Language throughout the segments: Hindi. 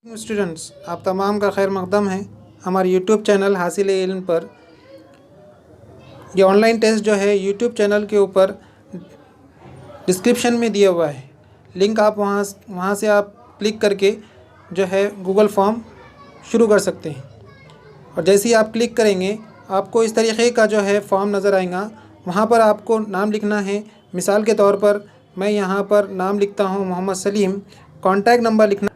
स्टूडेंट्स, आप तमाम का खैर मकदम है हमारे यूट्यूब चैनल हासिल इल्म पर। ये ऑनलाइन टेस्ट जो है यूट्यूब चैनल के ऊपर डिस्क्रिप्शन में दिया हुआ है लिंक। आप वहाँ से आप क्लिक करके जो है गूगल फॉर्म शुरू कर सकते हैं। और जैसे ही आप क्लिक करेंगे आपको इस तरीके का जो है फॉर्म नज़र आएगा। वहाँ पर आपको नाम लिखना है। मिसाल के तौर पर मैं यहाँ पर नाम लिखता हूँ मोहम्मद सलीम। कॉन्टैक्ट नंबर लिखना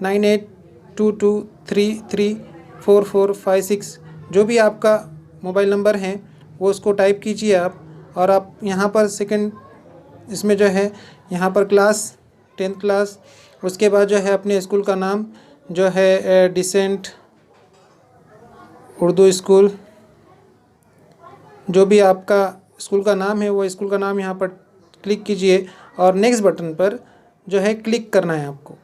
9822333445 जो भी आपका मोबाइल नंबर है वो उसको टाइप कीजिए आप। और आप यहाँ पर सेकंड इसमें जो है यहाँ पर क्लास 10th क्लास, उसके बाद जो है अपने स्कूल का नाम जो है डिसेंट उर्दू स्कूल, जो भी आपका स्कूल का नाम है वो स्कूल का नाम यहाँ पर क्लिक कीजिए और नेक्स्ट बटन पर जो है क्लिक करना है आपको।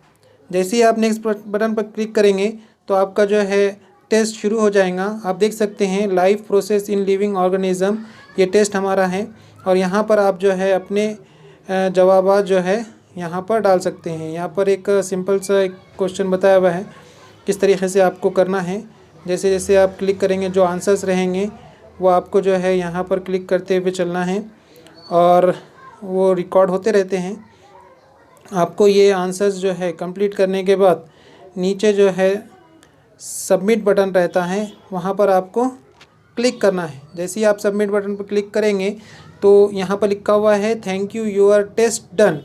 जैसे ही आप नेक्स्ट बटन पर क्लिक करेंगे तो आपका जो है टेस्ट शुरू हो जाएगा। आप देख सकते हैं life process in living organism, ये टेस्ट हमारा है। और यहाँ पर आप जो है अपने जवाबात जो है यहाँ पर डाल सकते हैं। यहाँ पर एक सिंपल सा एक क्वेश्चन बताया हुआ है किस तरीके से आपको करना है। जैसे जैसे आप क्लिक करेंगे जो आंसर्स रहेंगे वो आपको जो है यहाँ पर क्लिक करते हुए चलना है और वो रिकॉर्ड होते रहते हैं। आपको ये आंसर्स जो है कंप्लीट करने के बाद नीचे जो है सबमिट बटन रहता है, वहाँ पर आपको क्लिक करना है। जैसे ही आप सबमिट बटन पर क्लिक करेंगे तो यहाँ पर लिखा हुआ है thank you your test done.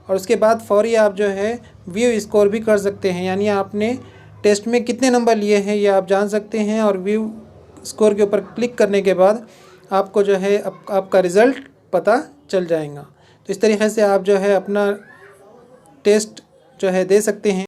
और उसके बाद फौरी आप जो है व्यू स्कोर भी कर सकते हैं, यानी आपने टेस्ट में कितने नंबर लिए हैं ये आप जान सकते हैं। और व्यू स्कोर के ऊपर क्लिक करने के बाद आपको जो है आपका रिज़ल्ट पता चल जाएगा। तो इस तरीके से आप जो है अपना टेस्ट जो है दे सकते हैं।